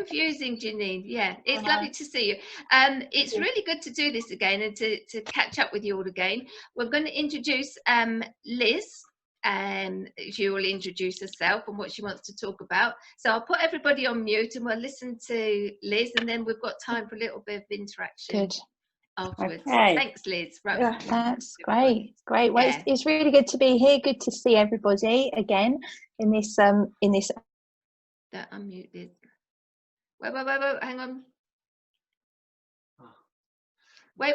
confusing, Janine. Yeah, it's lovely to see you. It's really good to do this again and to catch up with you all again. We're going to introduce Liz. She will introduce herself and what she wants to talk about. So I'll put everybody on mute and we'll listen to Liz, and then we've got time for a little bit of interaction. Good. Afterwards. Okay. Thanks, Liz. Right. Yeah, that's great. Great. Well, it's really good to be here. Good to see everybody again in this That unmute Liz. Wait, hang on. Wait.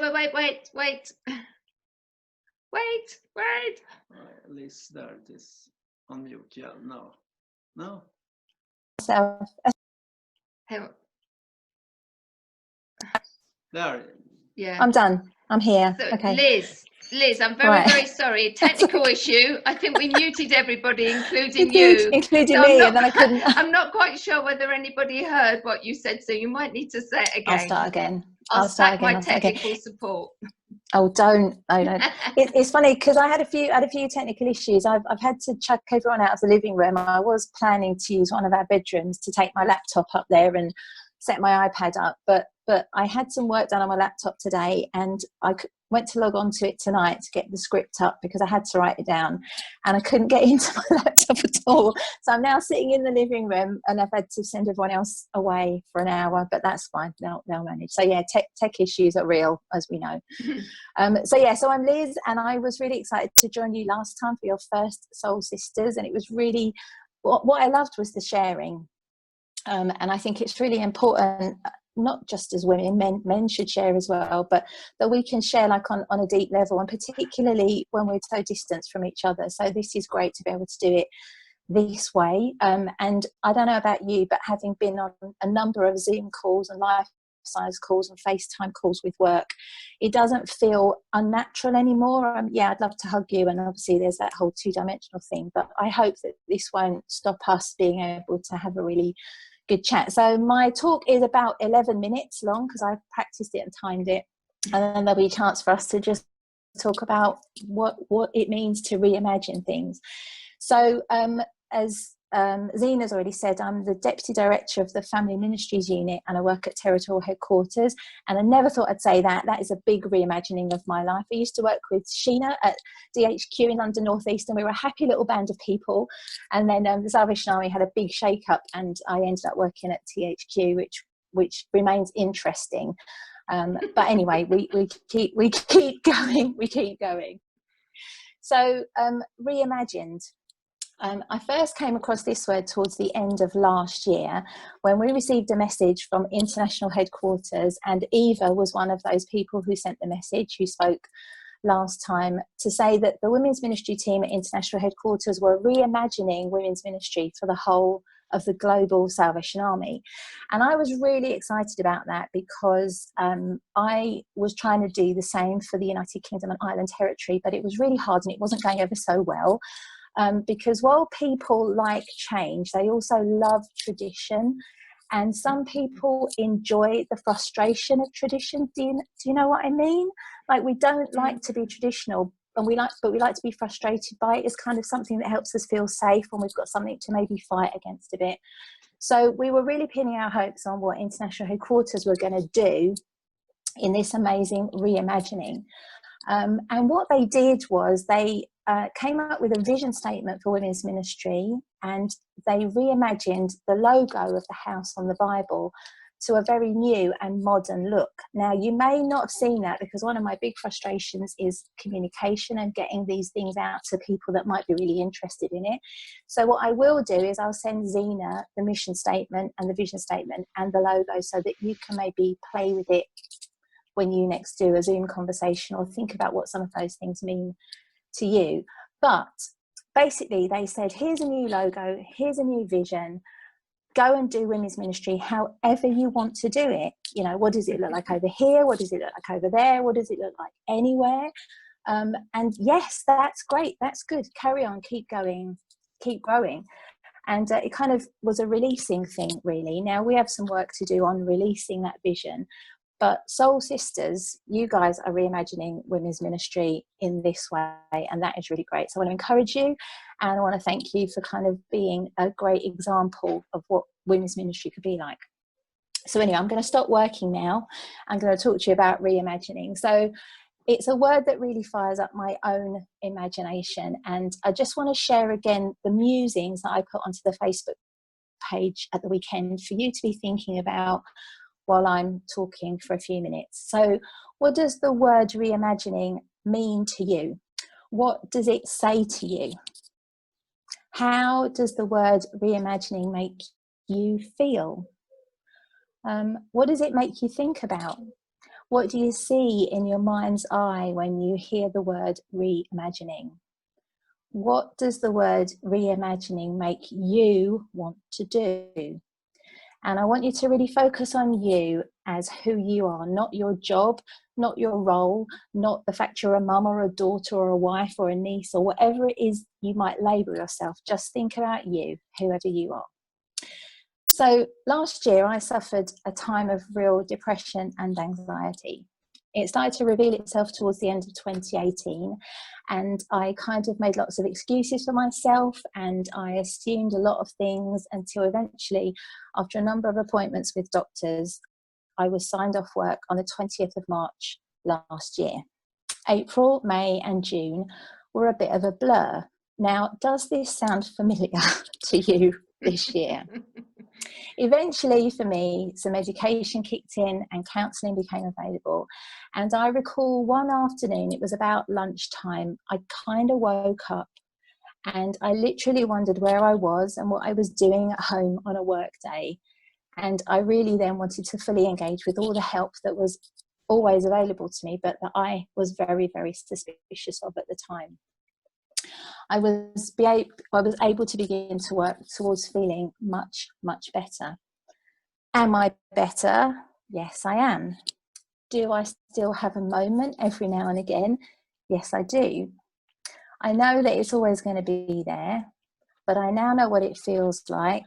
Liz, there it is. Unmute. Yeah, no. So, hang on. There. Yeah. I'm done. I'm here. So, okay. Liz, I'm very sorry. Technical issue. I think we muted everybody, including you. Including so me, and then I couldn't. I'm not quite sure whether anybody heard what you said, so you might need to say it again. I'll start again. I'll start my technical support. Oh, don't. It's funny because I had a few technical issues. I've had to chuck everyone out of the living room. I was planning to use one of our bedrooms to take my laptop up there and set my iPad up, but I had some work done on my laptop today, and I went to log on to it tonight to get the script up because I had to write it down, and I couldn't get into my laptop at all. So I'm now sitting in the living room, and I've had to send everyone else away for an hour, but that's fine. They'll manage. So yeah, tech issues are real, as we know. So I'm Liz, and I was really excited to join you last time for your first Soul Sisters, and it was really what I loved was the sharing. And I think it's really important, not just as women, men should share as well, but that we can share like on a deep level, and particularly when we're so distant from each other. So this is great to be able to do it this way. And I don't know about you, but having been on a number of Zoom calls and life-size calls and FaceTime calls with work, it doesn't feel unnatural anymore. Yeah, I'd love to hug you, and obviously there's that whole two-dimensional thing, but I hope that this won't stop us being able to have a really good chat. So my talk is about 11 minutes long because I've practiced it and timed it, and then there'll be a chance for us to just talk about what it means to reimagine things. So as Zena's already said, I'm the Deputy Director of the Family Ministries Unit, and I work at Territorial Headquarters, and I never thought I'd say that. That is a big reimagining of my life. I used to work with Sheena at DHQ in London North East, and we were a happy little band of people, and then the Salvation Army had a big shake-up, and I ended up working at THQ, which remains interesting. But anyway, we keep going. So reimagined. I first came across this word towards the end of last year when we received a message from International Headquarters, and Eva was one of those people who sent the message, who spoke last time, to say that the women's ministry team at International Headquarters were reimagining women's ministry for the whole of the global Salvation Army. And I was really excited about that because I was trying to do the same for the United Kingdom and Ireland Territory, but it was really hard and it wasn't going over so well. Because while people like change, they also love tradition, and some people enjoy the frustration of tradition. Do you know what I mean? Like, we don't like to be traditional, but we like to be frustrated by it. It's kind of something that helps us feel safe when we've got something to maybe fight against a bit. So we were really pinning our hopes on what International Headquarters were going to do in this amazing reimagining. And what they did was they came up with a vision statement for women's ministry, and they reimagined the logo of the house on the Bible to a very new and modern look. Now, you may not have seen that because one of my big frustrations is communication and getting these things out to people that might be really interested in it. So what I will do is I'll send Zena the mission statement and the vision statement and the logo so that you can maybe play with it when you next do a Zoom conversation, or think about what some of those things mean to you. But basically they said, here's a new logo, here's a new vision, go and do women's ministry however you want to do it. You know, what does it look like over here? What does it look like over there? What does it look like anywhere? And yes, that's great, that's good, carry on, keep going, keep growing. And it kind of was a releasing thing, really. Now we have some work to do on releasing that vision. But Soul Sisters, you guys are reimagining women's ministry in this way, and that is really great. So I want to encourage you, and I want to thank you for kind of being a great example of what women's ministry could be like. So anyway, I'm going to stop working now. I'm going to talk to you about reimagining. So it's a word that really fires up my own imagination. And I just want to share again the musings that I put onto the Facebook page at the weekend for you to be thinking about while I'm talking for a few minutes. So what does the word reimagining mean to you? What does it say to you? How does the word reimagining make you feel? What does it make you think about? What do you see in your mind's eye when you hear the word reimagining? What does the word reimagining make you want to do? And I want you to really focus on you as who you are, not your job, not your role, not the fact you're a mum or a daughter or a wife or a niece or whatever it is you might label yourself. Just think about you, whoever you are. So last year I suffered a time of real depression and anxiety. It started to reveal itself towards the end of 2018, and I kind of made lots of excuses for myself, and I assumed a lot of things until eventually, after a number of appointments with doctors, I was signed off work on the 20th of March last year. April, May and June were a bit of a blur. Now, does this sound familiar to you this year? Eventually, for me, some education kicked in and counselling became available. And I recall one afternoon, it was about lunchtime, I kind of woke up and I literally wondered where I was and what I was doing at home on a work day. And I really then wanted to fully engage with all the help that was always available to me, but that I was very, very suspicious of at the time. I was able to begin to work towards feeling much, much better. Am I better? Yes, I am. Do I still have a moment every now and again? Yes, I do. I know that it's always going to be there, but I now know what it feels like.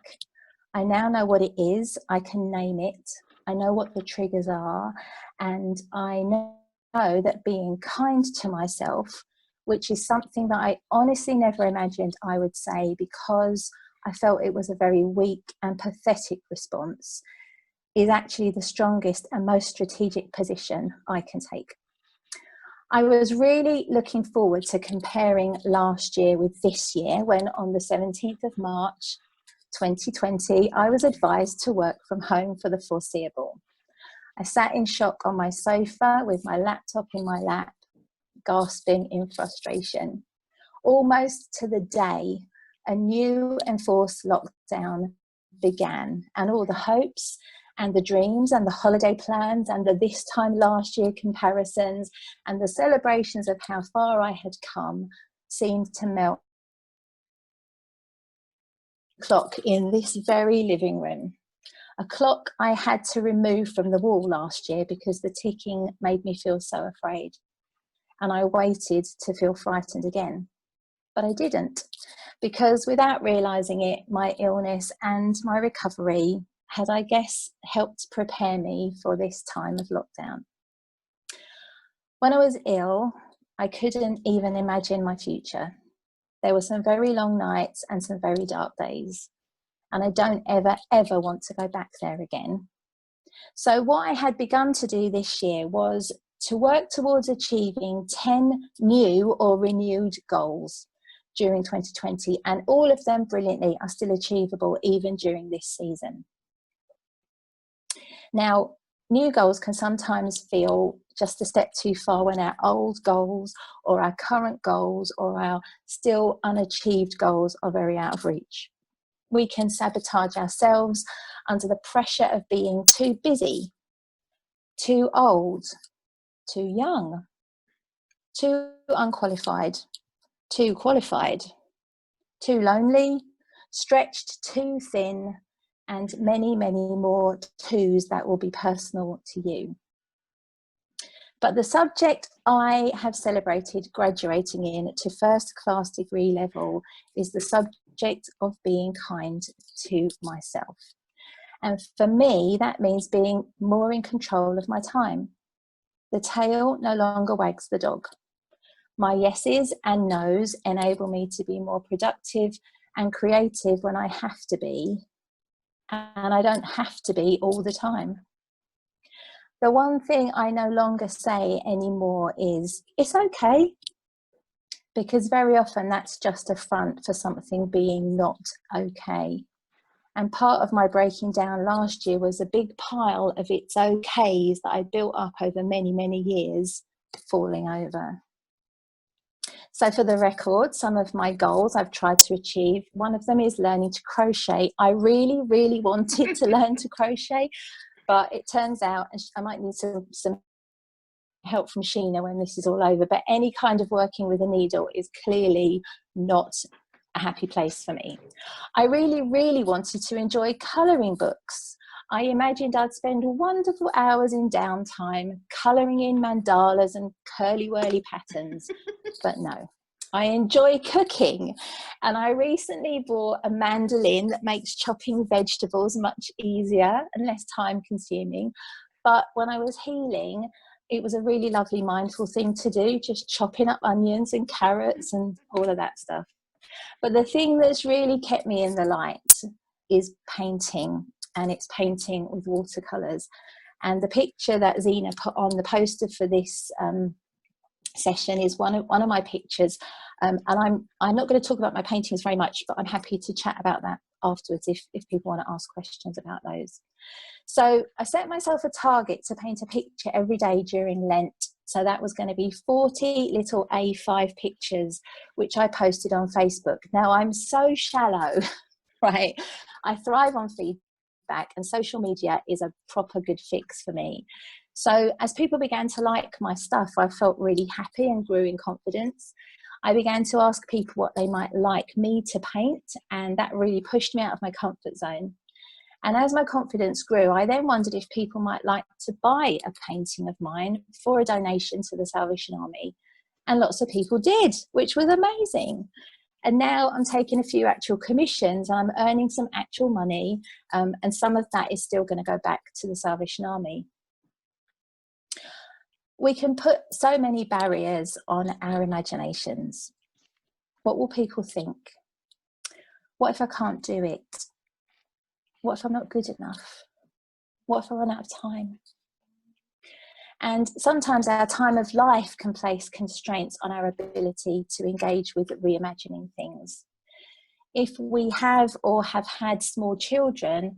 I now know what it is. I can name it. I know what the triggers are. And I know that being kind to myself, which is something that I honestly never imagined I would say because I felt it was a very weak and pathetic response, is actually the strongest and most strategic position I can take. I was really looking forward to comparing last year with this year when on the 17th of March 2020, I was advised to work from home for the foreseeable. I sat in shock on my sofa with my laptop in my lap, gasping in frustration. Almost to the day, a new enforced lockdown began, and all the hopes and the dreams and the holiday plans and the this time last year comparisons and the celebrations of how far I had come seemed to melt. Clock in this very living room, a clock I had to remove from the wall last year because the ticking made me feel so afraid, and I waited to feel frightened again, but I didn't, because without realizing it, my illness and my recovery had, I guess, helped prepare me for this time of lockdown. When I was ill, I couldn't even imagine my future. There were some very long nights and some very dark days, and I don't ever want to go back there again. So what I had begun to do this year was to work towards achieving 10 new or renewed goals during 2020, and all of them brilliantly are still achievable even during this season. Now, new goals can sometimes feel just a step too far when our old goals or our current goals or our still unachieved goals are very out of reach. We can sabotage ourselves under the pressure of being too busy, too old, too young, too unqualified, too qualified, too lonely, stretched too thin, and many, many more twos that will be personal to you. But the subject I have celebrated graduating in to first class degree level is the subject of being kind to myself. And for me, that means being more in control of my time. The tail no longer wags the dog. My yeses and nos enable me to be more productive and creative when I have to be, and I don't have to be all the time. The one thing I no longer say anymore is, it's okay, because very often that's just a front for something being not okay. And part of my breaking down last year was a big pile of it's okays that I built up over many, many years falling over. So for the record, some of my goals I've tried to achieve. One of them is learning to crochet. I really, really wanted to learn to crochet, but it turns out I might need some help from Sheena when this is all over. But any kind of working with a needle is clearly not a happy place for me. I really, really wanted to enjoy colouring books. I imagined I'd spend wonderful hours in downtime colouring in mandalas and curly-whirly patterns, but no. I enjoy cooking, and I recently bought a mandolin that makes chopping vegetables much easier and less time-consuming. But when I was healing, it was a really lovely mindful thing to do, just chopping up onions and carrots and all of that stuff. But the thing that's really kept me in the light is painting, and it's painting with watercolours. And the picture that Zena put on the poster for this session is one of my pictures, and I'm not going to talk about my paintings very much, but I'm happy to chat about that afterwards if people want to ask questions about those. So I set myself a target to paint a picture every day during Lent. So that was going to be 40 little A5 pictures, which I posted on Facebook. Now I'm so shallow, right? I thrive on feedback, and social media is a proper good fix for me. So as people began to like my stuff, I felt really happy and grew in confidence. I began to ask people what they might like me to paint, and that really pushed me out of my comfort zone. And as my confidence grew, I then wondered if people might like to buy a painting of mine for a donation to the Salvation Army. And lots of people did, which was amazing. And now I'm taking a few actual commissions, and I'm earning some actual money, and some of that is still going to go back to the Salvation Army. We can put so many barriers on our imaginations. What will people think? What if I can't do it? What if I'm not good enough? What if I run out of time? And sometimes our time of life can place constraints on our ability to engage with reimagining things. If we have or have had small children,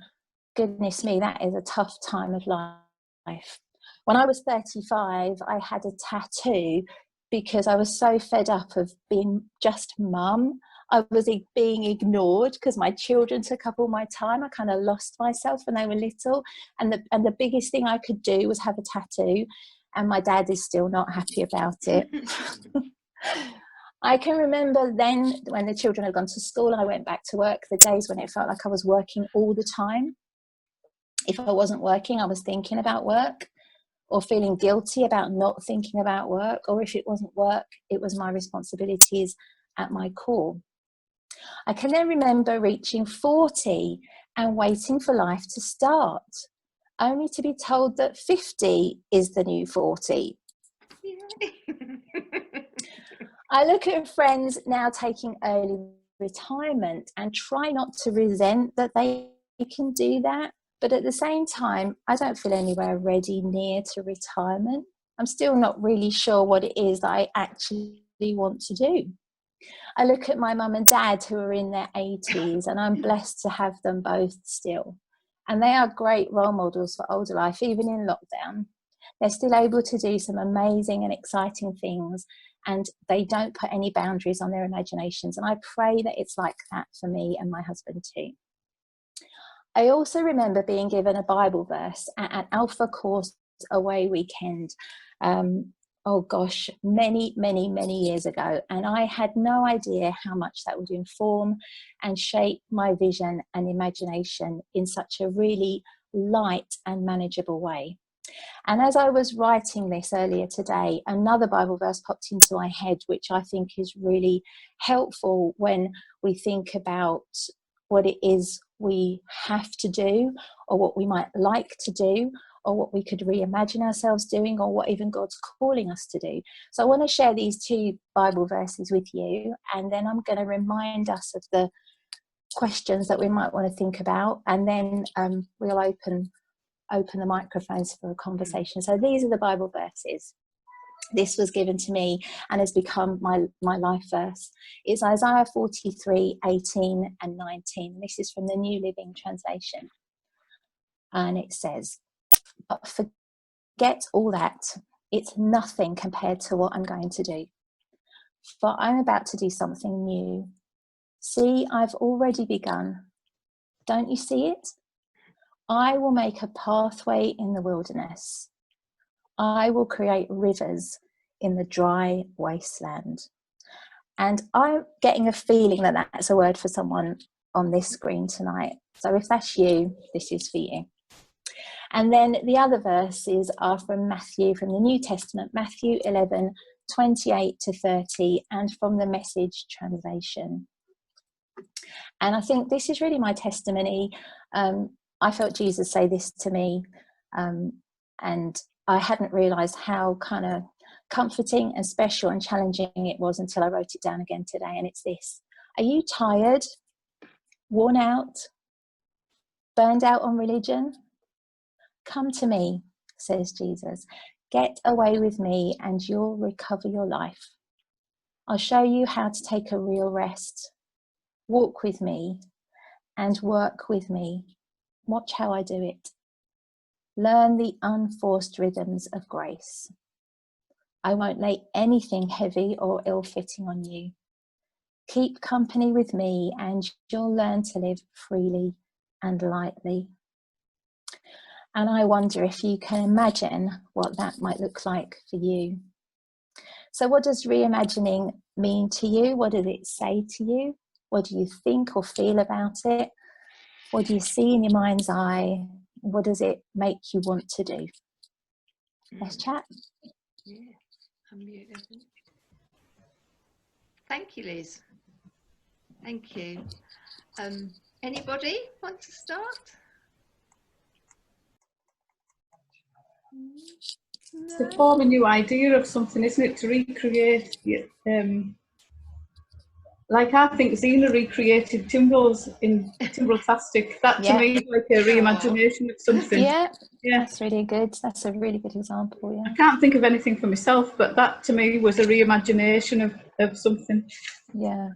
goodness me, that is a tough time of life. When I was 35, I had a tattoo because I was so fed up of being just mum. I was being ignored because my children took up all my time. I kind of lost myself when they were little. And the biggest thing I could do was have a tattoo. And my dad is still not happy about it. I can remember then when the children had gone to school and I went back to work, the days when it felt like I was working all the time. If I wasn't working, I was thinking about work, or feeling guilty about not thinking about work, or if it wasn't work, it was my responsibilities at my core. I can then remember reaching 40 and waiting for life to start, only to be told that 50 is the new 40. I look at friends now taking early retirement and try not to resent that they can do that. But at the same time, I don't feel anywhere ready near to retirement. I'm still not really sure what it is that I actually want to do. I look at my mum and dad who are in their 80s, and I'm blessed to have them both still. And they are great role models for older life, even in lockdown. They're still able to do some amazing and exciting things, and they don't put any boundaries on their imaginations. And I pray that it's like that for me and my husband too. I also remember being given a Bible verse at an Alpha Course away weekend. Oh gosh, many years ago. And I had no idea how much that would inform and shape my vision and imagination in such a really light and manageable way. And as I was writing this earlier today, another Bible verse popped into my head, which I think is really helpful when we think about what it is we have to do, or what we might like to do, or what we could reimagine ourselves doing, or what even God's calling us to do. So I want to share these two Bible verses with you, and then I'm going to remind us of the questions that we might want to think about, and then we'll open the microphones for a conversation. So these are the Bible verses. This was given to me and has become my life verse. It's Isaiah 43, 18 and 19. This is from the New Living Translation. And it says, "But forget all that. It's nothing compared to what I'm going to do. For I'm about to do something new. See, I've already begun. Don't you see it? I will make a pathway in the wilderness. I will create rivers in the dry wasteland." And I'm getting a feeling that that's a word for someone on this screen tonight. So if that's you, this is for you. And then the other verses are from Matthew, from the New Testament, Matthew 11, 28 to 30, and from the Message translation. And I think this is really my testimony. I felt Jesus say this to me, and I hadn't realised how kind of comforting and special and challenging it was until I wrote it down again today. And it's this: are you tired, worn out, burned out on religion? Come to me, says Jesus. Get away with me and you'll recover your life. I'll show you how to take a real rest. Walk with me and work with me. Watch how I do it. Learn the unforced rhythms of grace. I won't lay anything heavy or ill-fitting on you. Keep company with me and you'll learn to live freely and lightly. And I wonder if you can imagine what that might look like for you. So what does reimagining mean to you? What does it say to you? What do you think or feel about it? What do you see in your mind's eye? What does it make you want to do? Let's chat. Yeah, unmute everyone. Thank you, Liz. Thank you. Anybody want to start? It's to form a new idea of something, isn't it? To recreate, like I think Zena recreated Timbrels in Timbrel-tastic. That to me is like a reimagination of something. Yeah, that's really good. That's a really good example. Yeah, I can't think of anything for myself, but that to me was a reimagination of something. Yeah.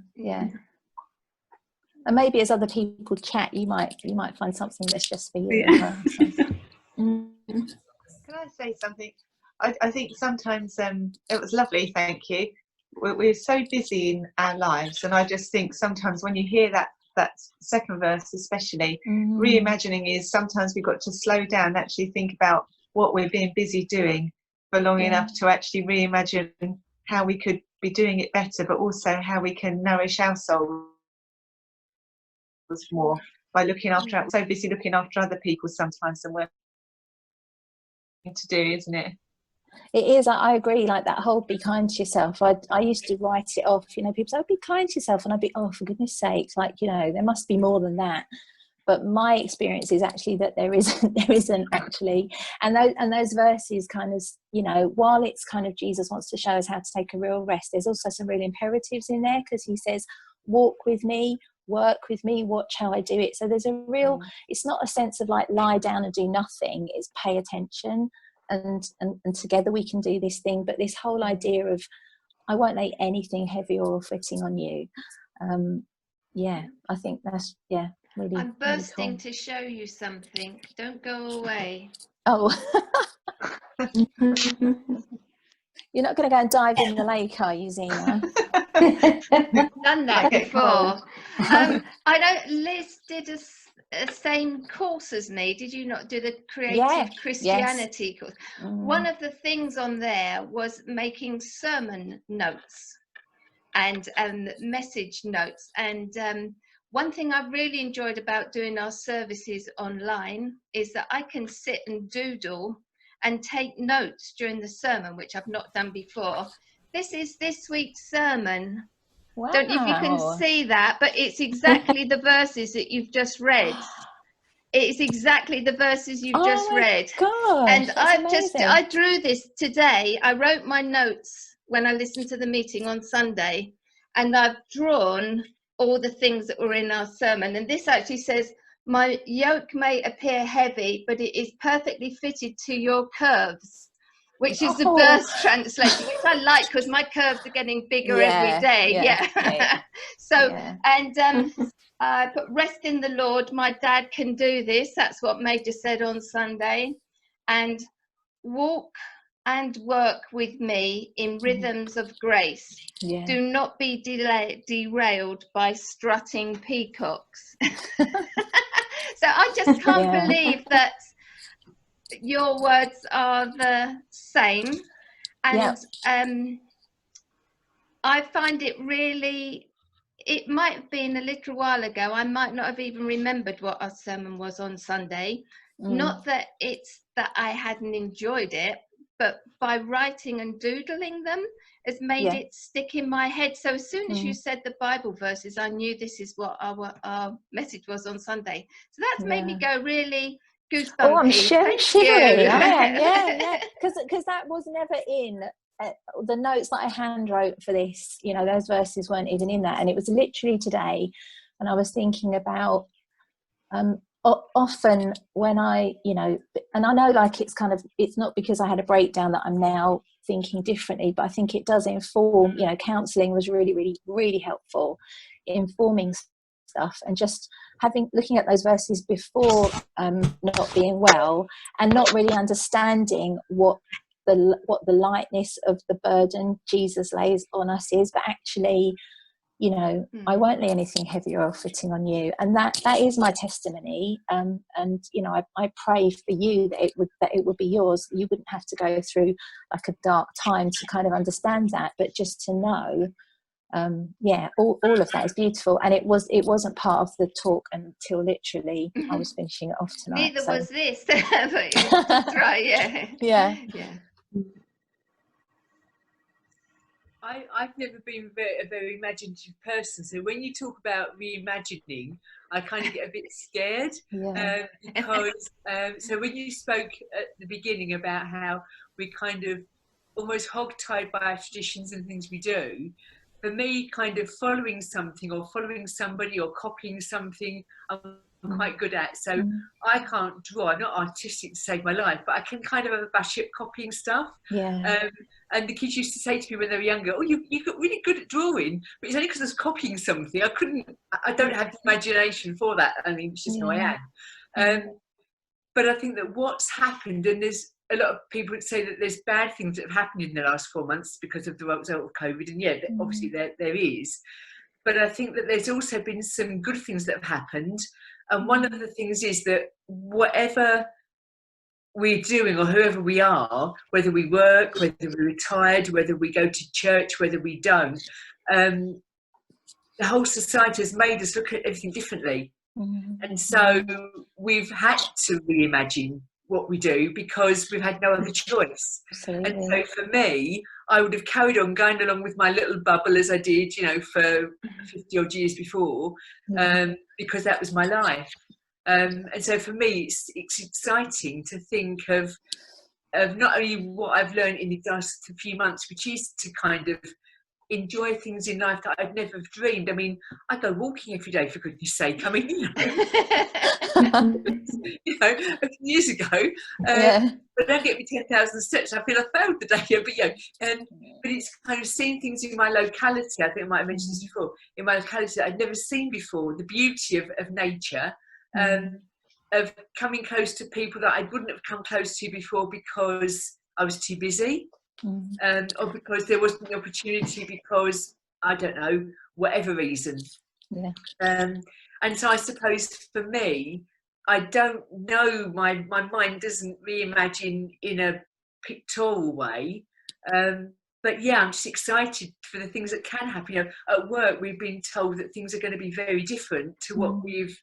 And maybe as other people chat, you might find something that's just for you. Yeah. Can I say something? I think sometimes it was lovely, thank you. We're so busy in our lives, and I just think sometimes when you hear that second verse especially, reimagining is sometimes we've got to slow down, actually think about what we're being busy doing for long enough to actually reimagine how we could be doing it better, but also how we can nourish our souls more by looking after, so busy looking after other people sometimes than we're to do, isn't it? It is. I agree. Like that whole "be kind to yourself." I used to write it off. You know, people say, "Oh, be kind to yourself," and I'd be, "Oh, for goodness sakes!" Like, you know, there must be more than that. But my experience is actually that there isn't actually. And those verses kind of, you know, while it's kind of Jesus wants to show us how to take a real rest, there's also some real imperatives in there, because he says, "Walk with me, work with me, watch how I do it." So there's a real, it's not a sense of like lie down and do nothing, it's pay attention. And together we can do this thing. But this whole idea of, I won't lay anything heavy or fitting on you. I think that's, really. I'm bursting really cool. to show you something. Don't go away. Oh. You're not going to go and dive in the lake, are you, Zena? Done that before. I know Liz did a same course as me. Did you not do the Creative Christianity course? One of the things on there was making sermon notes and message notes. And one thing I've really enjoyed about doing our services online is that I can sit and doodle and take notes during the sermon, which I've not done before. This is this week's sermon. Wow. Don't know if you can see that, but it's exactly the verses that you've just read. It's exactly the verses you've just read. Gosh, and amazing. I drew this today. I wrote my notes when I listened to the meeting on Sunday, and I've drawn all the things that were in our sermon. And this actually says, my yoke may appear heavy, but it is perfectly fitted to your curves, which is the Burst translation, which I like because my curves are getting bigger every day. Yeah. So, and I put rest in the Lord. My dad can do this. That's what Major said on Sunday. And walk and work with me in rhythms of grace. Do not be derailed by strutting peacocks. So I just can't believe that your words are the same. And I find it really, it might have been a little while ago, I might not have even remembered what our sermon was on Sunday. Not that it's that I hadn't enjoyed it, but by writing and doodling them has made it stick in my head. So as soon as you said the Bible verses, I knew this is what our message was on Sunday. So that's made me go really goosebumpy. Oh, I'm shivering. I am, because that was never in the notes that I hand wrote for this. You know, those verses weren't even in that, and it was literally today. And I was thinking about often when I, you know, and I know like it's not because I had a breakdown that I'm now thinking differently, but I think it does inform. You know, counselling was really, really, really helpful, informing stuff, and just looking at those verses before not being well and not really understanding what the lightness of the burden Jesus lays on us is, but actually, you know, I won't lay anything heavy or fitting on you, and that is my testimony. And you know, I pray for you that it would be yours. You wouldn't have to go through like a dark time to kind of understand that, but just to know. All of that is beautiful, and it wasn't part of the talk until literally I was finishing it off tonight. Neither was this, but it was just right. Yeah. I've never been a very imaginative person, so when you talk about reimagining, I kind of get a bit scared because so when you spoke at the beginning about how we kind of almost hogtied by our traditions and things we do, for me, kind of following something or following somebody or copying something, I'm quite good at. So I can't draw. I'm not artistic to save my life, but I can kind of have a bash at copying stuff. And the kids used to say to me when they were younger, "Oh, you got really good at drawing," but it's only because I was copying something. I don't have the imagination for that. I mean, it's just who I am. But I think that what's happened, and there's a lot of people would say that there's bad things that have happened in the last 4 months because of the result of COVID, and obviously there is. But I think that there's also been some good things that have happened. And one of the things is that whatever we're doing or whoever we are, whether we work, whether we're retired, whether we go to church, whether we don't, the whole society has made us look at everything differently. And so we've had to reimagine what we do because we've had no other choice. Absolutely. And so for me, I would have carried on going along with my little bubble as I did, you know, for 50 odd years before, because that was my life. And so for me, it's exciting to think of not only what I've learned in the last few months, which is to kind of enjoy things in life that I'd never have dreamed. I mean, I go walking every day, for goodness sake. I mean, you know, a few years ago, but I don't get me 10,000 steps. I feel I failed the day. But but it's kind of seeing things in my locality. I think I might have mentioned this before. In my locality that I'd never seen before. The beauty of nature, of coming close to people that I wouldn't have come close to before because I was too busy. Or because there wasn't the opportunity because I don't know, whatever reason. And so I suppose for me, I don't know, my mind doesn't reimagine in a pictorial way, but yeah, I'm just excited for the things that can happen. You know, at work we've been told that things are going to be very different to what we've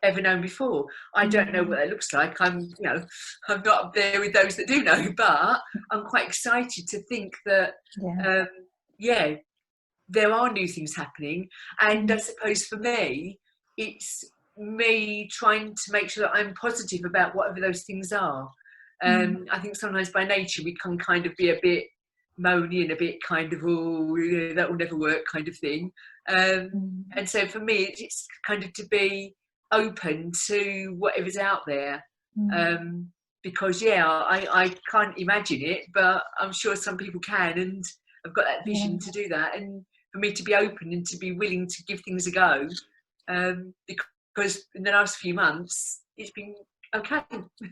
ever known before. I don't know what that looks like. I'm not up there with those that do know, but I'm quite excited to think that there are new things happening. And I suppose for me, it's me trying to make sure that I'm positive about whatever those things are. I think sometimes by nature we can kind of be a bit moany and a bit kind of, oh, that will never work kind of thing. And so for me, it's kind of to be open to whatever's out there. Because I can't imagine it, but I'm sure some people can, and I've got that vision to do that. And for me to be open and to be willing to give things a go, because in the last few months it's been okay.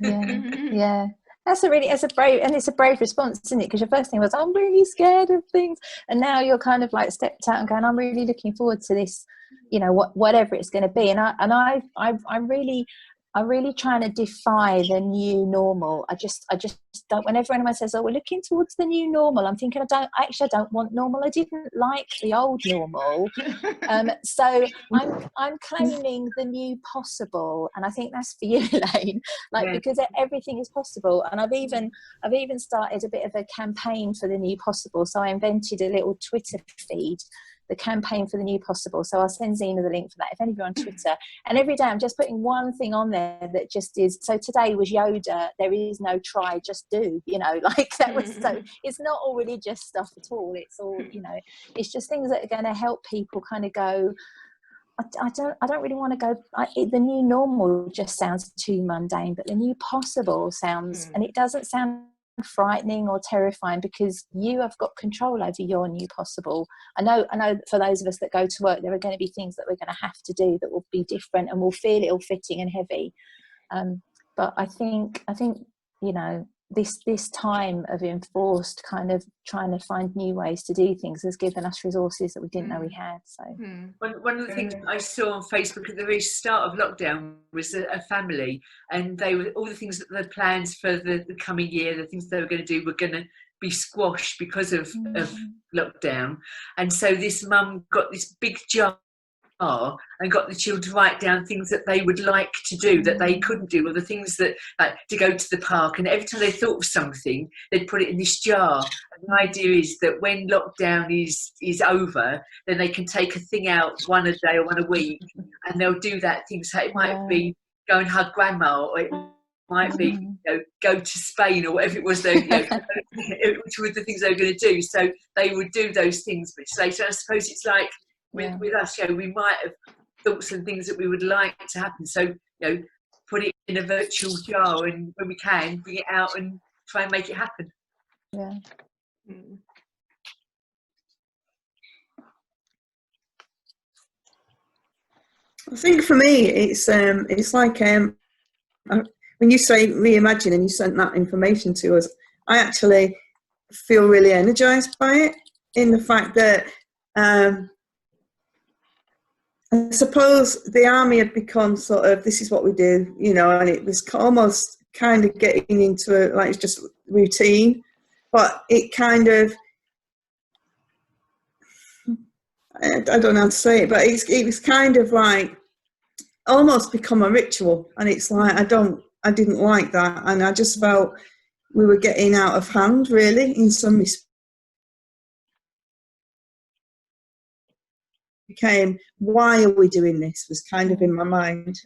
Yeah. That's a brave response, isn't it? Because your first thing was, I'm really scared of things, and now you're kind of like stepped out and going, I'm really looking forward to this, you know, whatever it's going to be. And I'm really trying to defy the new normal. I just don't. Whenever anyone says, "Oh, we're looking towards the new normal," I'm thinking, I don't want normal. I didn't like the old normal. So I'm claiming the new possible, and I think that's for you, Elaine. Because everything is possible, and I've even started a bit of a campaign for the new possible. So I invented a little Twitter feed, the campaign for the new possible. So I'll send Zena the link for that if any of you are on Twitter. And every day I'm just putting one thing on there that just is. So today was Yoda. There is no try, just do. You know, like that was so. It's not all religious stuff at all. It's all, you know, it's just things that are going to help people kind of go. I don't really want to go. The new normal just sounds too mundane, but the new possible sounds, and it doesn't sound frightening or terrifying, because you have got control over your new possible. I know for those of us that go to work, there are going to be things that we're going to have to do that will be different and will feel ill-fitting and heavy, but I think you know, this time of enforced kind of trying to find new ways to do things has given us resources that we didn't know we had. So one of the things I saw on Facebook at the very start of lockdown was a family, and they were all the things that the plans for the coming year, the things they were going to do, were going to be squashed because of lockdown. And so this mum got this big jar and got the children to write down things that they would like to do that they couldn't do, or the things that, like, to go to the park. And every time they thought of something, they'd put it in this jar. And the idea is that when lockdown is over, then they can take a thing out one a day or one a week, and they'll do that thing. So it might be go and hug grandma, or it might be, you know, go to Spain, or whatever it was they, you know, which were the things they were going to do. So they would do those things much later. I suppose it's like with us, you know, we might have thought some things that we would like to happen. So, you know, put it in a virtual jar, and when we can, bring it out and try and make it happen. Yeah. I think for me, it's like when you say reimagine and you sent that information to us, I actually feel really energized by it, in the fact that I suppose the army had become sort of, this is what we do, you know, and it was almost kind of getting into like it's just routine, but it kind of, I don't know how to say it, but it was kind of like almost become a ritual, and it's like I didn't like that, and I just felt we were getting out of hand, really, in some respects. Became, why are we doing this, was kind of in my mind.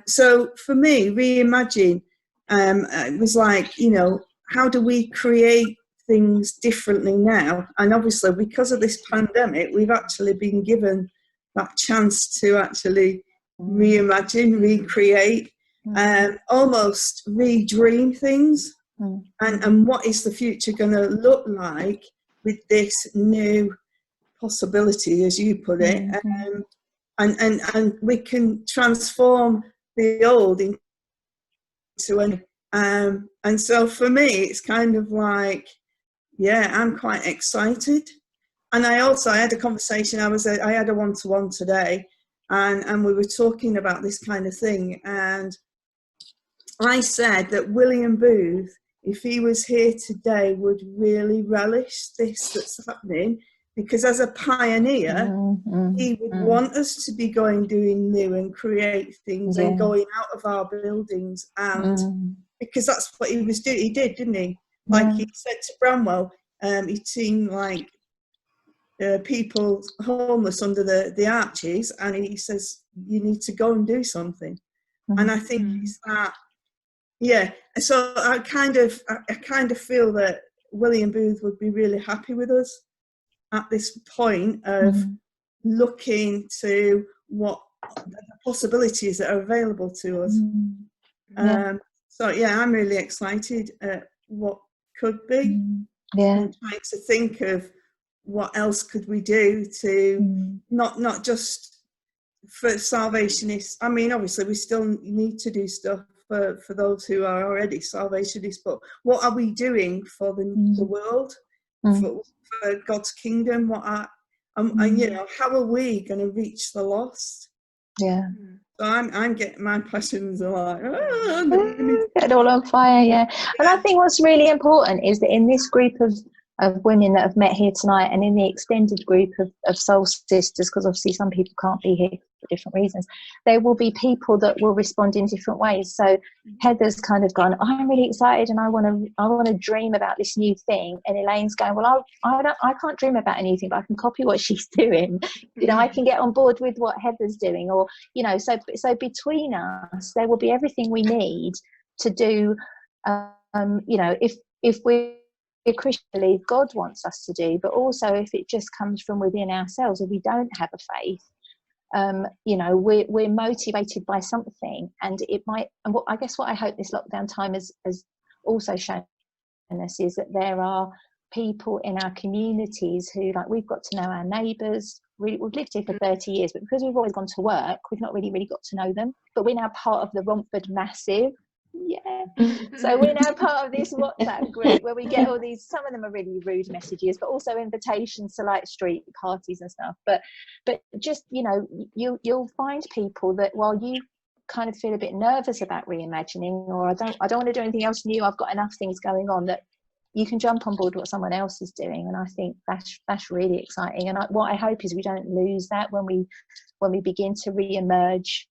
So for me, reimagine, it was like, you know, how do we create things differently now? And obviously, because of this pandemic, we've actually been given that chance to actually reimagine, recreate, almost redream things. And what is the future going to look like with this new possibility, as you put it, and we can transform the old into an and so for me it's kind of like, yeah, I'm quite excited. And I had a conversation, I had a one-to-one today, and we were talking about this kind of thing, and I said that William Booth, if he was here today, would really relish this that's happening, because as a pioneer, he would want us to be doing new and create things and going out of our buildings, and because that's what he was doing. He did, didn't he? Like he said to Bramwell, he'd seen like people homeless under the arches, and he says, you need to go and do something. And I think it's that, yeah. So I kind of feel that William Booth would be really happy with us. at this point of looking to what the possibilities that are available to us. So yeah, I'm really excited at what could be, and trying to think of what else could we do to not just for salvationists. I mean, obviously we still need to do stuff for those who are already salvationists, but what are we doing for the world, for God's kingdom? And you know, how are we going to reach the lost? Yeah. So I'm getting, my passions are like, get it all on fire, yeah. And I think what's really important is that in this group of women that have met here tonight, and in the extended group of Soul Sisters, because obviously some people can't be here for different reasons, there will be people that will respond in different ways. So Heather's kind of gone, I'm really excited and I want to dream about this new thing, and Elaine's going, well, I can't dream about anything, but I can copy what she's doing. You know, I can get on board with what Heather's doing, or you know, so between us there will be everything we need to do. You know, if we're Christian, believe God wants us to do, but also if it just comes from within ourselves, if we don't have a faith, you know, we're motivated by something, and it might. And what I guess what I hope this lockdown time has also shown us is that there are people in our communities who, like, we've got to know our neighbours. We've lived here for 30 years, but because we've always gone to work, we've not really got to know them. But we're now part of the Romford Massive. Yeah. So we're now part of this WhatsApp group where we get all these, some of them are really rude messages, but also invitations to like street parties and stuff. But just, you know, you'll find people that while you kind of feel a bit nervous about reimagining, or I don't want to do anything else new, I've got enough things going on, that you can jump on board what someone else is doing. And I think that's really exciting. And what I hope is we don't lose that when we begin to re-emerge.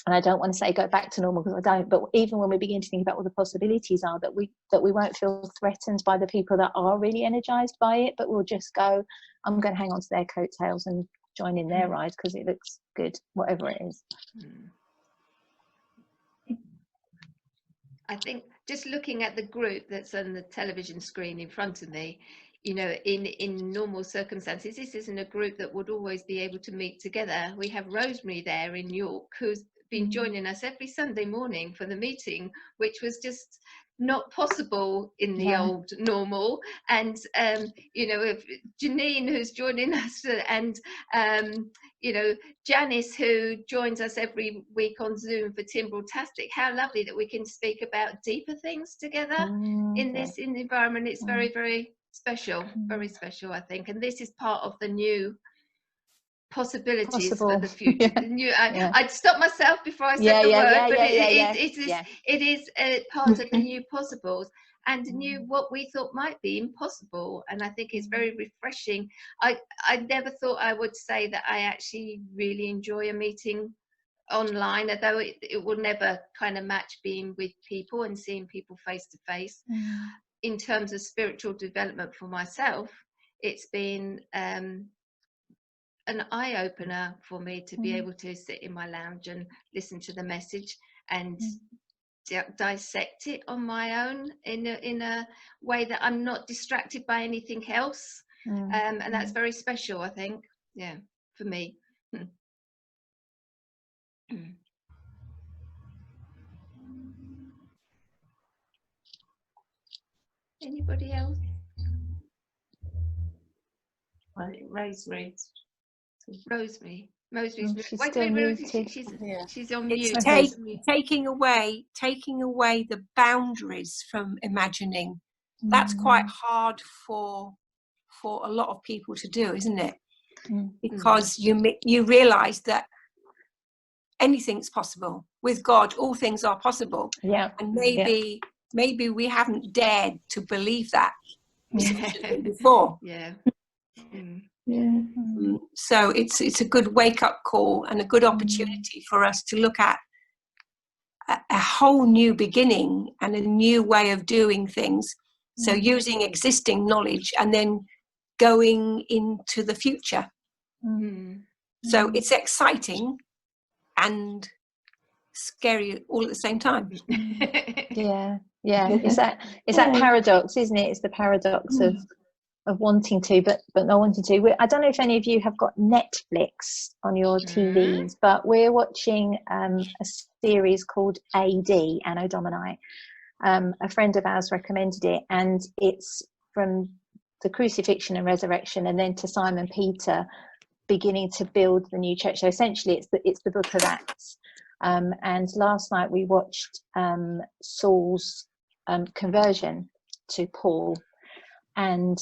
And I don't want to say go back to normal, because I don't, but even when we begin to think about what the possibilities are, that we won't feel threatened by the people that are really energized by it, but we'll just go, I'm going to hang on to their coattails and join in their ride because it looks good, whatever it is. I think just looking at the group that's on the television screen in front of me, you know, in normal circumstances, this isn't a group that would always be able to meet together. We have Rosemary there in York, who's been joining us every Sunday morning for the meeting, which was just not possible in the old normal. And you know, if Janine, who's joining us, and you know, Janice, who joins us every week on Zoom for Timbrel-tastic. How lovely that we can speak about deeper things together in the environment. It's very, very special, very special, I think. And this is part of the new possibilities for the future. I'd stop myself before I said the word, but it is a part of the new possibles, and new what we thought might be impossible. And I think it's very refreshing. I never thought I would say that I actually really enjoy a meeting online, although it will never kind of match being with people and seeing people face to face. In terms of spiritual development for myself, it's been an eye-opener for me to be able to sit in my lounge and listen to the message and dissect it on my own in a way that I'm not distracted by anything else. And that's very special, I think, for me. Anybody else? Rosemary. She's still muted. She's on mute. It's taking away the boundaries from imagining. That's quite hard for a lot of people to do, isn't it? Because you realise that anything's possible with God. All things are possible. And maybe we haven't dared to believe that before. So it's a good wake-up call and a good opportunity for us to look at a whole new beginning and a new way of doing things. So using existing knowledge and then going into the future. So it's exciting and scary all at the same time. It's that paradox, isn't it? It's the paradox of wanting to, but not wanting to. I don't know if any of you have got Netflix on your TVs, but we're watching a series called AD, Anno Domini. A friend of ours recommended it, and it's from the crucifixion and resurrection, and then to Simon Peter beginning to build the new church. So essentially, it's the book of Acts. And last night we watched Saul's conversion to Paul. And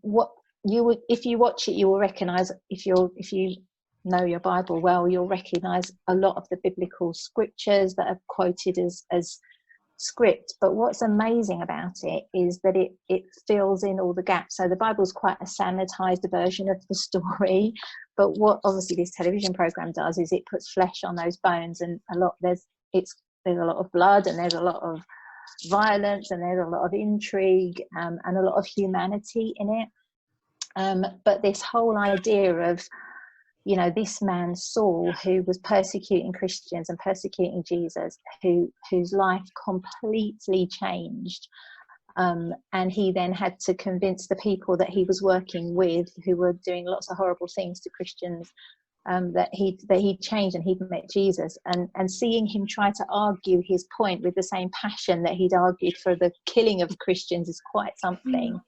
what you would, if you watch it, you will recognize, if you know your Bible well, you'll recognize a lot of the biblical scriptures that are quoted as script. But what's amazing about it is that it fills in all the gaps. So the Bible's quite a sanitized version of the story, but what obviously this television program does is it puts flesh on those bones, and there's a lot of blood, and there's a lot of violence, and there's a lot of intrigue, and a lot of humanity in it. But this whole idea of, you know, this man Saul, who was persecuting Christians and persecuting Jesus, whose life completely changed, and he then had to convince the people that he was working with, who were doing lots of horrible things to Christians, that he'd changed and he'd met Jesus, and seeing him try to argue his point with the same passion that he'd argued for the killing of Christians is quite something.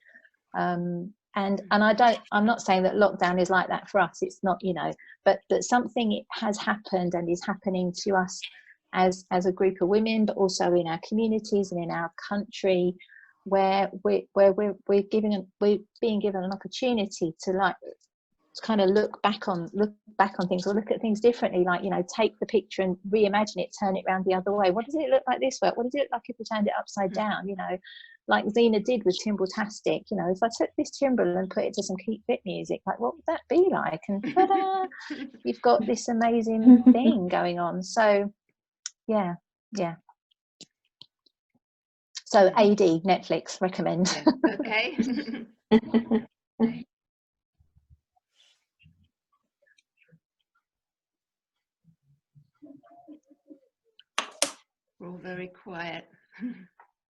And I'm not saying that lockdown is like that for us. It's not, you know, but that something has happened and is happening to us as a group of women, but also in our communities and in our country, where we're being given an opportunity to kind of look back on things, or look at things differently, like, you know, take the picture and reimagine it, turn it around the other way. What does it look like this way? What does it look like if we turned it upside down? You know, like Zena did with Timbrel-tastic. You know, if I took this timbrel and put it to some Keep Fit music, like, what would that be like? And ta-da, you've got this amazing thing going on. So yeah. So AD, Netflix, recommend. Okay. We're all very quiet.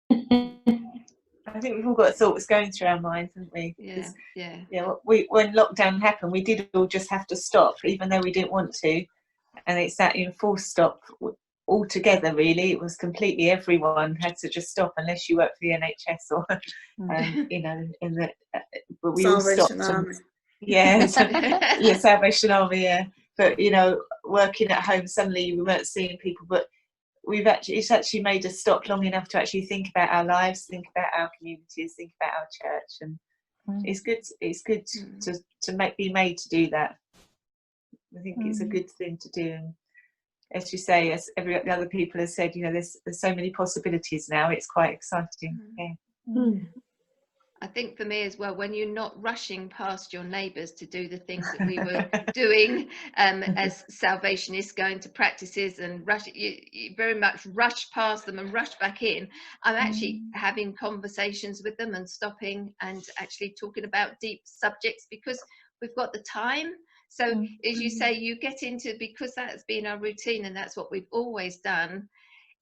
I think we've all got thoughts going through our minds, haven't we? Yeah. When lockdown happened, we did all just have to stop, even though we didn't want to, and it's that enforced stop altogether. Really, it was completely, everyone had to just stop, unless you work for the NHS or, you know, but we Salvation all stopped. Army. Yeah, Salvation Army. Yeah, but you know, working at home, suddenly we weren't seeing people, but it's actually made us stop long enough to actually think about our lives, think about our communities, think about our church, and it's good to be made to do that. I think it's a good thing to do, and as you say, as the other people have said, you know, there's so many possibilities now. It's quite exciting. I think for me as well, when you're not rushing past your neighbours to do the things that we were doing as Salvationists, going to practices and you very much rush past them and rush back in. I'm actually having conversations with them and stopping and actually talking about deep subjects, because we've got the time. So as you say, you get into, because that's been our routine and that's what we've always done,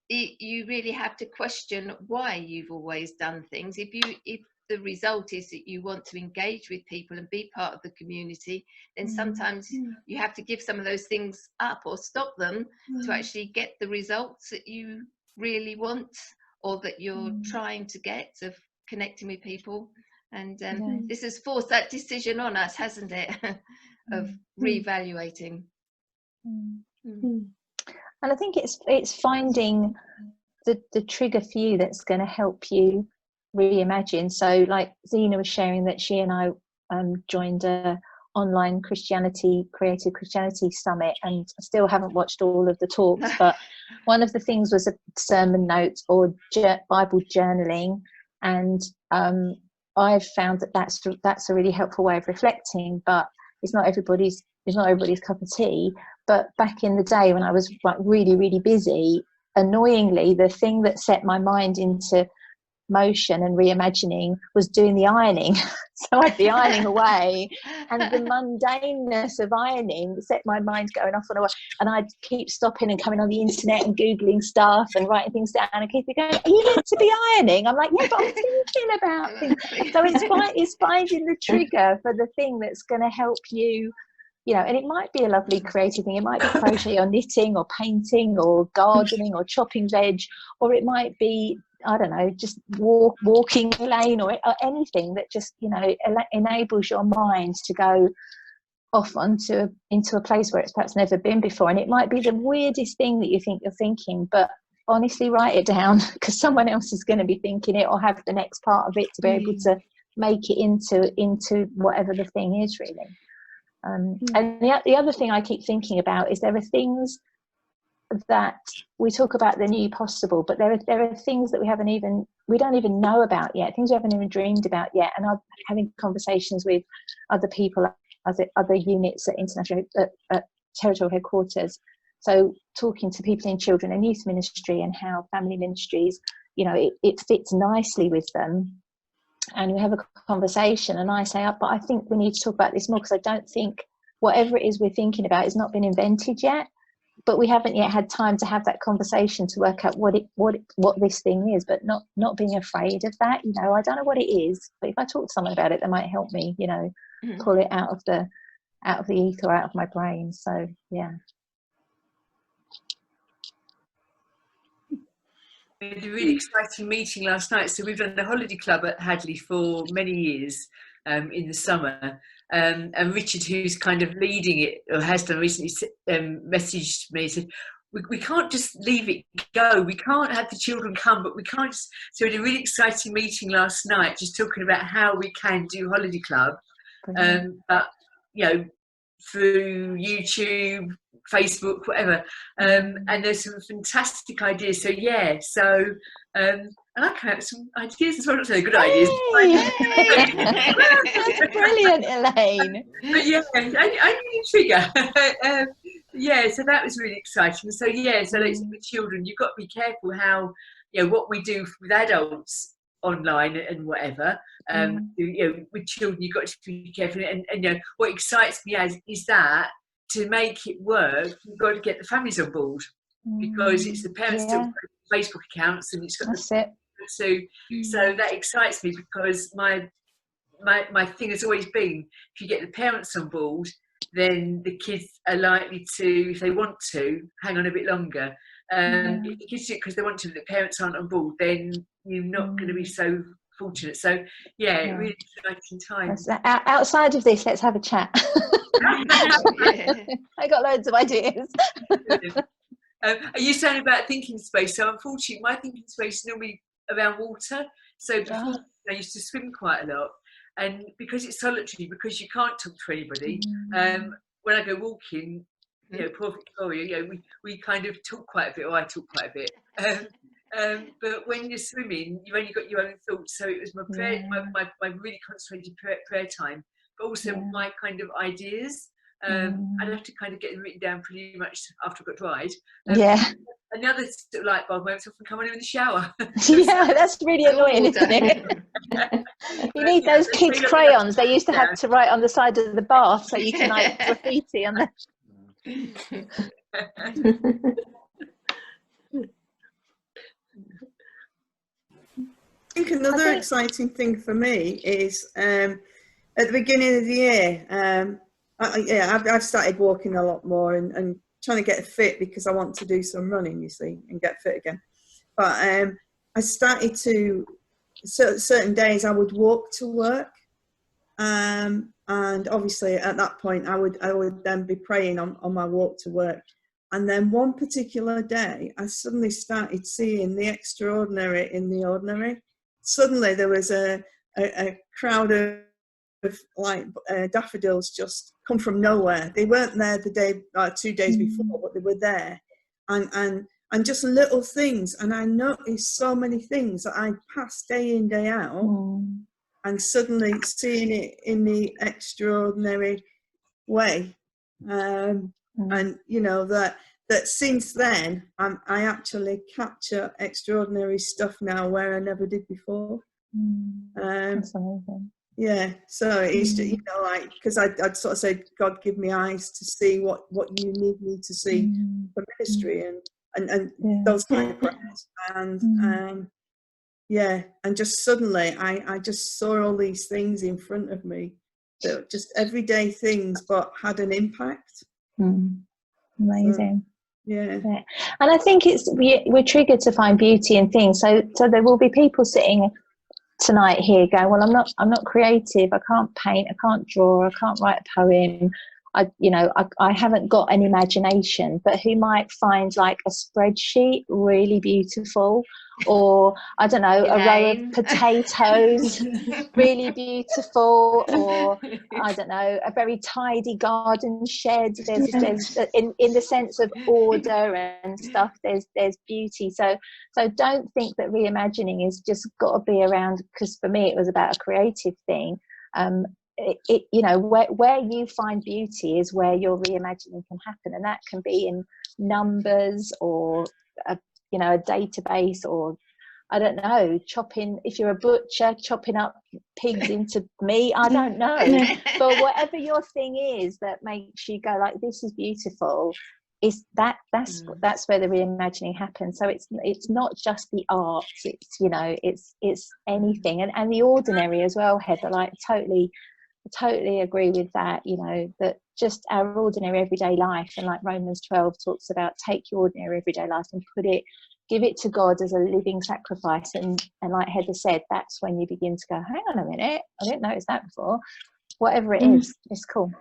you really have to question why you've always done things. If the result is that you want to engage with people and be part of the community, then sometimes you have to give some of those things up or stop them to actually get the results that you really want, or that you're trying to get, of connecting with people. And this has forced that decision on us, hasn't it? Of reevaluating. And I think it's finding the trigger for you that's going to help you reimagine. So like Zena was sharing that she and I joined a online creative Christianity summit, and I still haven't watched all of the talks, but one of the things was a sermon notes or Bible journaling, and I've found that's a really helpful way of reflecting, but it's not everybody's cup of tea. But back in the day when I was like really, really busy, annoyingly, the thing that set my mind into motion and reimagining was doing the ironing. So I'd be ironing away, and the mundaneness of ironing set my mind going off on a, and I'd keep stopping and coming on the internet and Googling stuff and writing things down, and keep going, are you meant to be ironing? I'm like, yeah, but I'm thinking about things. So it's finding the trigger for the thing that's going to help you, you know, and it might be a lovely creative thing. It might be crochet or knitting or painting or gardening or chopping veg, or it might be, I don't know, just walking a lane or anything that just, you know, enables your mind to go off into a place where it's perhaps never been before. And it might be the weirdest thing that you think you're thinking, but honestly, write it down, because someone else is going to be thinking it or have the next part of it to be able to make it into whatever the thing is, really. And the other thing I keep thinking about is there are things that we talk about the new possible, but there are things that we don't even know about yet, things we haven't even dreamed about yet. And I'm having conversations with other people, other units at international at territorial headquarters. So talking to people in children and youth ministry and how family ministries, you know, it fits nicely with them. And we have a conversation and I say, but I think we need to talk about this more, because I don't think whatever it is we're thinking about has not been invented yet, but we haven't yet had time to have that conversation to work out what this thing is, but not being afraid of that. You know, I don't know what it is, but if I talk to someone about it, they might help me, you know, pull it out of the ether, out of my brain. So yeah. We had a really exciting meeting last night. So we've done the holiday club at Hadley for many years in the summer. And Richard, who's kind of leading it, or has done recently, messaged me, said, we can't just leave it go. We can't have the children come, but we can't just... So we had a really exciting meeting last night, just talking about how we can do holiday club. But, you know, through YouTube, Facebook, whatever, and there's some fantastic ideas. So yeah, and I came up with some ideas as well. Not so good ideas. That's brilliant, Elaine. But yeah, I need a trigger. Yeah, so that was really exciting. So yeah, so like with children, you've got to be careful how, you know, what we do with adults online and whatever. You know, with children, you've got to be careful. And you know, what excites me is that to make it work, you've got to get the families on board, because it's the parents that have Facebook accounts, and it's got so that excites me, because my thing has always been, if you get the parents on board, then the kids are likely to, if they want to, hang on a bit longer. If the kids do it because they want to, but the parents aren't on board, then you're not going to be so fortunate. So yeah, really exciting times. Outside of this, let's have a chat. I got loads of ideas. Are you saying about thinking space? So unfortunately, my thinking space is normally around water. So before, I used to swim quite a lot, and because it's solitary, because you can't talk to anybody. When I go walking, you know, poor Victoria, you know, we kind of talk quite a bit, or I talk quite a bit. But when you're swimming, you've only got your own thoughts. So it was my prayer, my really concentrated prayer time, but also my kind of ideas. I'd have to kind of get them written down pretty much after I got dried. And the other sort of light bulb moments often come on in the shower. Yeah, that's really annoying, isn't it? You need those kids' crayons they used to have to write on the side of the bath, so you can like graffiti on the... I think another exciting thing for me is at the beginning of the year, I've started walking a lot more and trying to get fit, because I want to do some running, you see, and get fit again. But I started to, certain days I would walk to work, and obviously at that point I would then be praying on my walk to work. And then one particular day I suddenly started seeing the extraordinary in the ordinary. Suddenly there was a crowd of like daffodils just come from nowhere. They weren't there the day 2 days before, but they were there, and just little things. And I noticed so many things that I passed day in, day out, and suddenly seeing it in the extraordinary way. And you know that that since then, I actually capture extraordinary stuff now where I never did before. That's amazing. Yeah, so it's you know, like, because I'd sort of say, God, give me eyes to see what you need me to see for ministry and those kind of prayers, and yeah, and just suddenly I just saw all these things in front of me that were just everyday things but had an impact. Amazing. Yeah. And I think we're triggered to find beauty in things. So there will be people sitting tonight here going, well, I'm not creative, I can't paint, I can't draw, I can't write a poem, I haven't got an imagination, but who might find like a spreadsheet really beautiful, or I don't know, a row of potatoes really beautiful, or I don't know, a very tidy garden shed. There's in the sense of order and stuff, there's beauty. So don't think that reimagining is just got to be around, because for me it was about a creative thing. Where you find beauty is where your reimagining can happen, and that can be in numbers, or a database, or I don't know, if you're a butcher, chopping up pigs into meat, I don't know. But whatever your thing is that makes you go like, this is beautiful, is that's where the reimagining happens. So it's not just the arts, it's anything, and the ordinary as well, Heather. Like totally agree with that, that just our ordinary everyday life, and like Romans 12 talks about, take your ordinary everyday life and give it to God as a living sacrifice, and like Heather said, that's when you begin to go, hang on a minute, I didn't notice that before. Whatever it is, it's cool.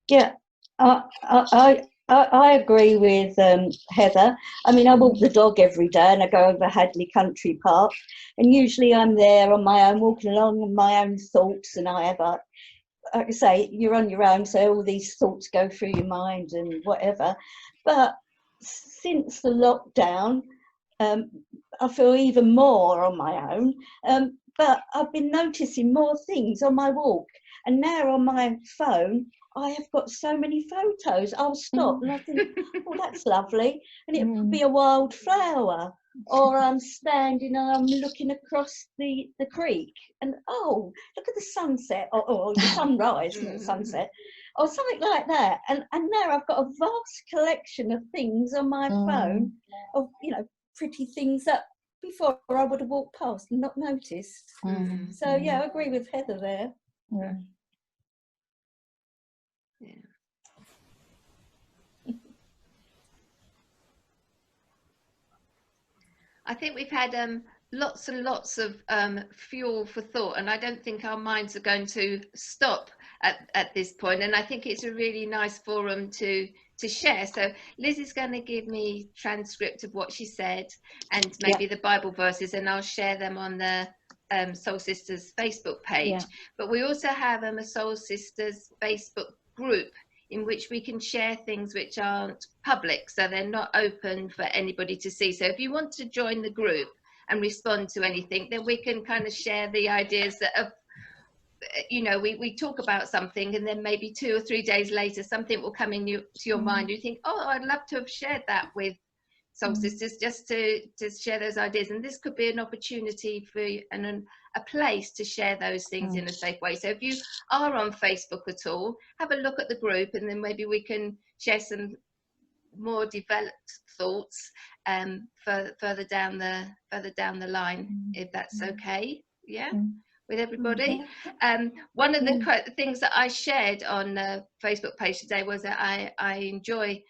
Yeah, I agree with Heather. I mean, I walk the dog every day, and I go over Hadley Country Park, and usually I'm there on my own, walking along with my own thoughts, and I have like I say, you're on your own, so all these thoughts go through your mind and whatever. But since the lockdown, I feel even more on my own. But I've been noticing more things on my walk, and now on my phone I have got so many photos. I'll stop and I think, oh, that's lovely, and it could be a wild flower, or I'm standing and I'm looking across the creek, and oh, look at the sunset, or the sunrise, not the sunset, or something like that. And now I've got a vast collection of things on my phone, of pretty things that before I would have walked past and not noticed. So yeah, I agree with Heather there. I think we've had lots and lots of fuel for thought, and I don't think our minds are going to stop at this point. And I think it's a really nice forum to share. So Liz is going to give me transcript of what she said, and maybe the Bible verses, and I'll share them on the Soulsisters Facebook page. But we also have a Soulsisters Facebook group in which we can share things which aren't public, so they're not open for anybody to see. So if you want to join the group and respond to anything, then we can kind of share the ideas that we talk about something, and then maybe 2 or 3 days later something will come to your mind. You think, oh, I'd love to have shared that with Soulsisters, just to share those ideas. And this could be an opportunity for you, and a place to share those things in a safe way. So if you are on Facebook at all, have a look at the group, and then maybe we can share some more developed thoughts further down the line, if that's okay. With everybody. One of the things that I shared on the Facebook page today was that I enjoy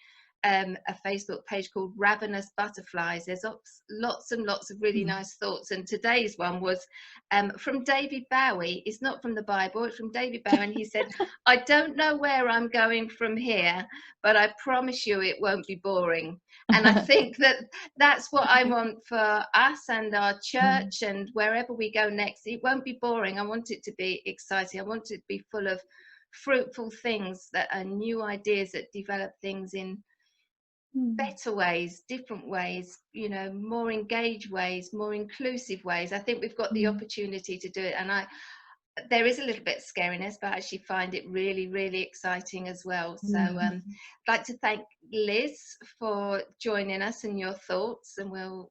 a Facebook page called Ravenous Butterflies. There's lots and lots of really nice thoughts, and today's one was from David Bowie. It's not from the Bible, it's from David Bowie, and he said, I don't know where I'm going from here, but I promise you it won't be boring. And I think that's what I want for us and our church, and wherever we go next, it won't be boring. I want it to be exciting. I want it to be full of fruitful things that are new ideas that develop things in better ways, different ways, more engaged ways, more inclusive ways. I think we've got the opportunity to do it, and there is a little bit of scariness, but I actually find it really, really exciting as well. So I'd like to thank Liz for joining us and your thoughts, and we'll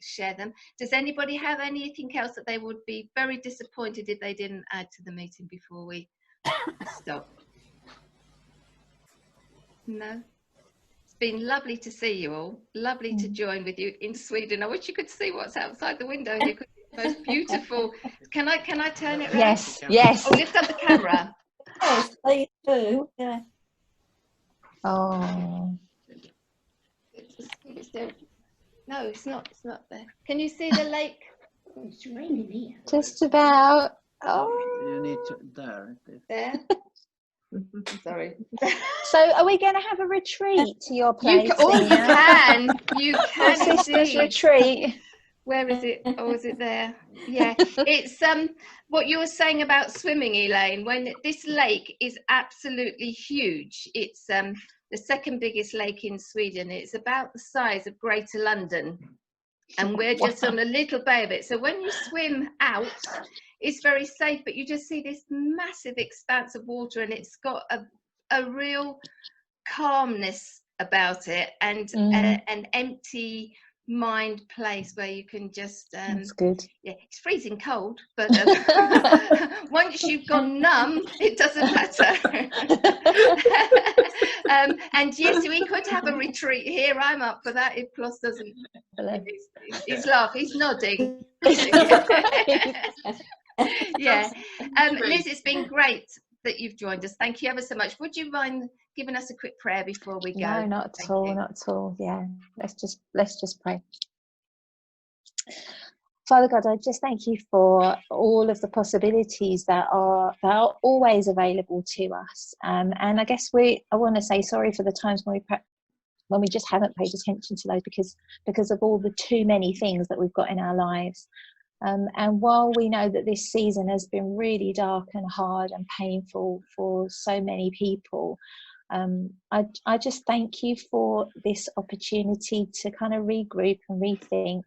share them. Does anybody have anything else that they would be very disappointed if they didn't add to the meeting before we stop? No? It's been lovely to see you all. Lovely to join with you in Sweden. I wish you could see what's outside the window here. Most beautiful. Can I turn it around? Yes, yes. Oh, lift up the camera. Yes, they do. Yeah. Oh. No, it's not there. Can you see the lake? It's raining here. Just about. Oh. You need to There. Sorry. So are we going to have a retreat to your place? You can. You can. Sisters Indeed. retreat. Where is it? Oh, is it there? Yeah. It's what you were saying about swimming, Elaine. When this lake is absolutely huge. It's the second biggest lake in Sweden. It's about the size of Greater London, and we're just on a little bay of it. So when you swim out, it's very safe, but you just see this massive expanse of water, and it's got a real calmness about it, and an empty mind place where you can just that's good. Yeah, it's freezing cold, but once you've gone numb, it doesn't matter. And yes, we could have a retreat here. I'm up for that if Plos doesn't. He's laughing, he's nodding. Yeah. Liz, it's been great that you've joined us. Thank you ever so much. Would you mind giving us a quick prayer before we go? No, not at all, not at all. Yeah, let's just pray. Father God, I just thank you for all of the possibilities that are always available to us. And I guess I want to say sorry for the times when we just haven't paid attention to those because of all the too many things that we've got in our lives. And while we know that this season has been really dark and hard and painful for so many people, I just thank you for this opportunity to kind of regroup and rethink,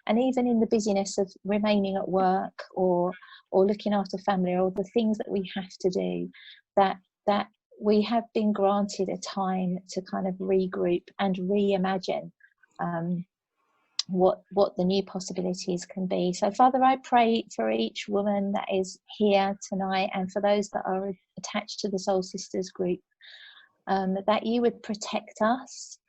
and even in the busyness of remaining at work or looking after family or the things that we have to do, that we have been granted a time to kind of regroup and reimagine what the new possibilities can be. So Father, I pray for each woman that is here tonight, and for those that are attached to the Soul Sisters group, that you would protect us,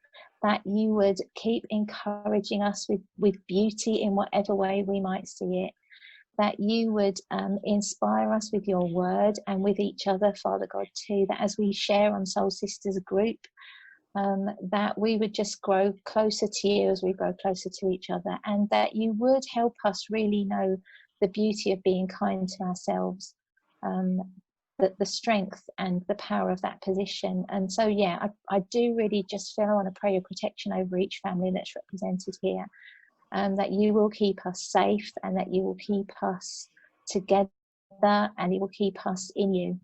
that you would keep encouraging us with beauty in whatever way we might see it, that you would inspire us with your word and with each other, Father God, too, that as we share on Soul Sisters group, that we would just grow closer to you as we grow closer to each other, and that you would help us really know the beauty of being kind to ourselves, the strength and the power of that position. And so yeah, I do really just feel I want to pray your protection over each family that's represented here, that you will keep us safe, and that you will keep us together, and you will keep us in you.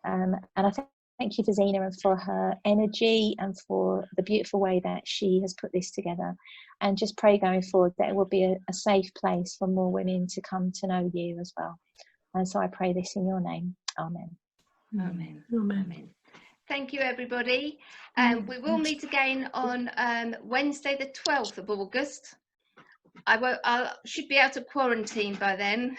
And I thank you for Zena and for her energy and for the beautiful way that she has put this together, and just pray going forward that it will be a safe place for more women to come to know you as well. And so I pray this in your name. Amen. Amen. Amen. Thank you, everybody. We will meet again on Wednesday, the 12th of August. I should be out of quarantine by then.